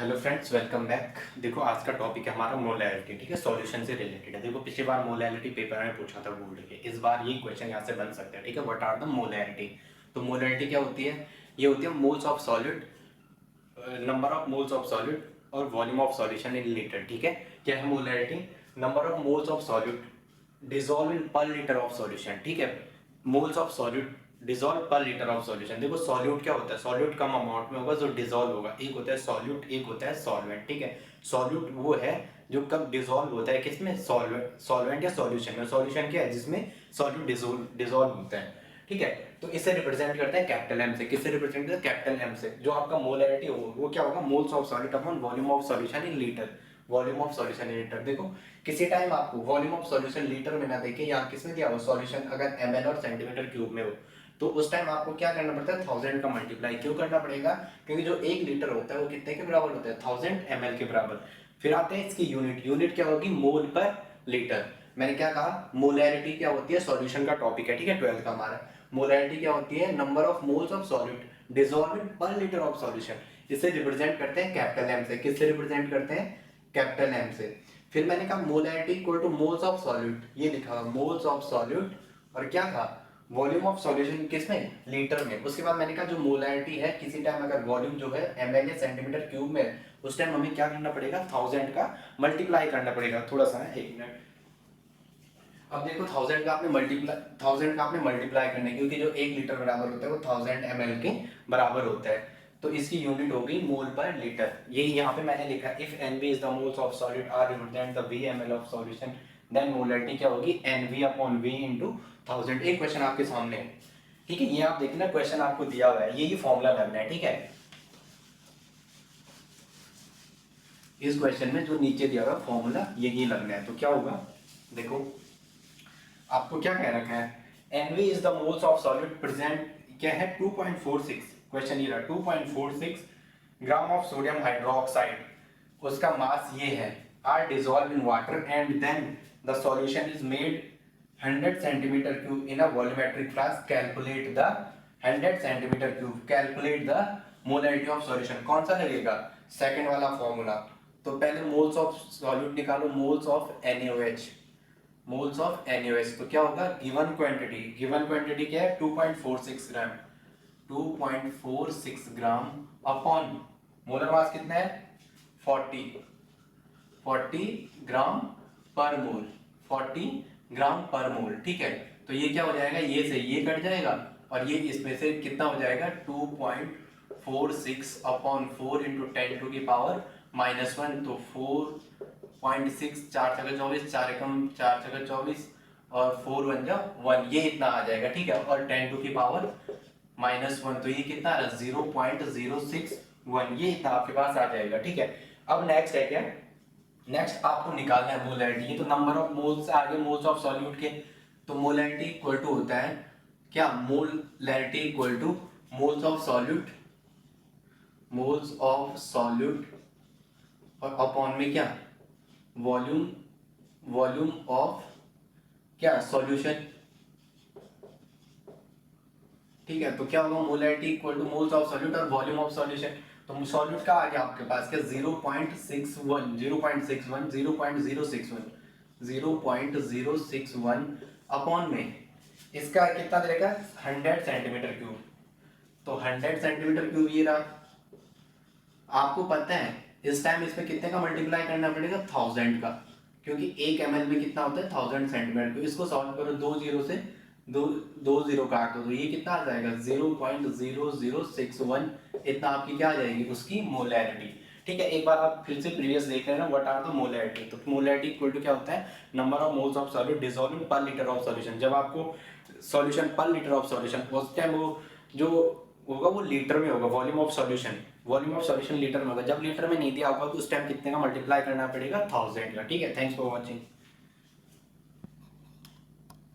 Hello friends, welcome back. देखो आज का टॉपिक है हमारा मोलैरिटी। ठीक है, सॉल्यूशन से रिलेटेड है। देखो पिछली बार मोलैरिटी पेपर में पूछा था बोर्ड के, इस बार ये क्वेश्चन यहाँ से बन सकता है। ठीक है, व्हाट आर द मोलैरिटी। तो मोलैरिटी क्या होती है? ये होती है moles of solid, number of moles of solid और volume of solution in litre. ठीक है, क्या है molarity? Number of moles of solid dissolve in per litre of solution. ठीक है, moles of solid dissolve per litre of solution. देखो solute क्या होता है? सॉल्यूट कम अमाउंट में होगा जो डिसॉल्व होगा। एक होता है सॉल्यूट, एक होता है सॉल्वेंट। ठीक है, सॉल्यूट वो है जो कब डिसॉल्व होता है, किसमें? सॉल्वेंट या सॉल्यूशन में। सॉल्यूशन क्या है? जिसमें सॉल्यूट डिसॉल्व होता है। ठीक है, तो इसे रिप्रेजेंट करते हैं कैपिटल एम से। किससे रिप्रेजेंट करते हैं? कैपिटल एम से। जो आपका मोलैरिटी हो वो क्या होगा? Moles of solid upon volume of solution in litre. Volume of solution in litre. देखो किसी टाइम आपको वॉल्यूम ऑफ सॉल्यूशन लीटर में ना देखे, यहाँ किसमें दिया हो? सॉल्यूशन अगर ml और सेंटीमीटर क्यूब में हो, तो उस टाइम आपको क्या करना पड़ता है? 1000 का मल्टीप्लाई क्यों करना पड़ेगा? क्योंकि जो 1 लीटर होता है वो कितने के बराबर होता है? 1000 ml के बराबर। फिर आते हैं इसकी यूनिट। यूनिट क्या होगी? मोल पर लीटर। मैंने क्या कहा? मोलैरिटी क्या होती है? सॉल्यूशन का टॉपिक है। ठीक है, 12th का हमारा। मोलैरिटी क्या होती है? Number of moles of solute dissolve per litre of solution. इसे रिप्रेजेंट करते हैं कैपिटल एम से। किससे रिप्रेजेंट करते हैं? कैपिटल एम से। फिर मैंने कहा molarity equal two moles of solute, ये लिखा हुआ मोल्स ऑफ सॉल्यूट, और क्या था? वॉल्यूम ऑफ सॉल्यूशन किसमें? लीटर में। उसके बाद मैंने कहा जो मोलैरिटी है, किसी टाइम अगर वॉल्यूम जो है ml या सेंटीमीटर क्यूब में, उस टाइम हमें क्या करना पड़ेगा? 1000 का मल्टीप्लाई करना पड़ेगा। थोड़ा सा है, एक मिनट। अब देखो 1000 का आपने मल्टीप्लाई करना है, क्योंकि जो 1 लीटर बराबर होता है वो 1000 ml के बराबर होता है। तो इसकी यूनिट होगी मोल पर लीटर। ये यहाँ पे मैंने लिखा if NV is the moles of solid are represent the VmL of solution, then molarity क्या होगी? NV upon V into 1000। एक क्वेश्चन आपके सामने है। ठीक है, ये आप देखना, क्वेश्चन आपको दिया हुआ है, ये फॉर्मूला लगना है। ठीक है, इस क्वेश्चन में जो नीचे दिया हुआ फॉर्मूला यही लगना है। तो क्या होगा? देखो आपको क्या कह रखा है? NV is the moles of solid present, क्या है? 2.46। क्वेश्चन ये रहा 2.46 ग्राम ऑफ सोडियम हाइड्रोक्साइड, उसका मास ये है, are dissolve in water and then the solution is made 100 centimetre cube in a volumetric flask. Calculate the 100 centimetre cube, calculate the molarity of solution. कौन सा लगेगा? Second वाला formula. तो पहले moles of solute निकालो, moles of NaOH, moles of NaOH। तो क्या होगा? गिवन क्वांटिटी, गिवन क्वांटिटी क्या है? 2.46 ग्राम, 2.46 ग्राम अपॉन मोलर मास कितना है? 40 ग्राम पर मोल, 40 ग्राम पर मोल। ठीक है, तो ये क्या हो जाएगा? ये से ये कट जाएगा और ये इसमें से कितना हो जाएगा? 2.46 अपॉन 4 इंटू 10 टू की पावर -1। तो 4.6, 4 छक्का 24, 4 एकम 4 छक्का 24 और 4 1 जा 1, ये इतना आ जाएगा। ठीक है, और 10 टू की पावर -1, तो ये कितना आ रहा है? 0.061, ये इतना आपके पास आ जाएगा। ठीक है, अब नेक्स्ट है क्या? नेक्स्ट आपको निकालना है मोलैरिटी। ये तो नंबर ऑफ मोल्स आगे, मोल्स ऑफ सॉल्यूट के। तो मोलैरिटी इक्वल टू होता है क्या? Molarity equal two moles of solute, moles of solute और अपॉन में क्या? वॉल्यूम, वॉल्यूम ऑफ क्या? सॉल्यूशन। ठीक है, तो क्या होगा? Molarity equal two moles of solute और वॉल्यूम ऑफ सॉल्यूशन। तो सॉल्यूट का आ गया आपके पास क्या? 0.61, 0.61, 0.061, 0.061 अपॉन में इसका कितना रहेगा? 100 सेंटीमीटर क्यूब। तो 100 सेंटीमीटर क्यूब ये रहा। आपको पता है इस टाइम इसमें कितने का मल्टीप्लाई करना पड़ेगा? 1000 का, क्योंकि 1 ml में कितना होता है? 1000 सेंटीमीटर। तो इसको सॉल्व करो, 2 जीरो से दो जीरो काट दो, तो ये कितना आ जाएगा? 0.0061, इतना आपकी क्या आ जाएगी? उसकी मोलैरिटी। ठीक है, एक बार आप फिर से प्रीवियस देख लेना, व्हाट आर द मोलैरिटी। तो मोलैरिटी इक्वल टू क्या होता है? Number of moles of solute dissolve in per litre of solution. जब आपको सॉल्यूशन पर लीटर ऑफ सॉल्यूशन, उस टाइम वो जो होगा वो लीटर में होगा। Volume of solution, volume of solution litre में होगा। जब लीटर में नहीं दिया होगा तो उस टाइम कितने का मल्टीप्लाई करना पड़ेगा? 1000 का। ठीक है, थैंक्स फॉर वॉचिंग।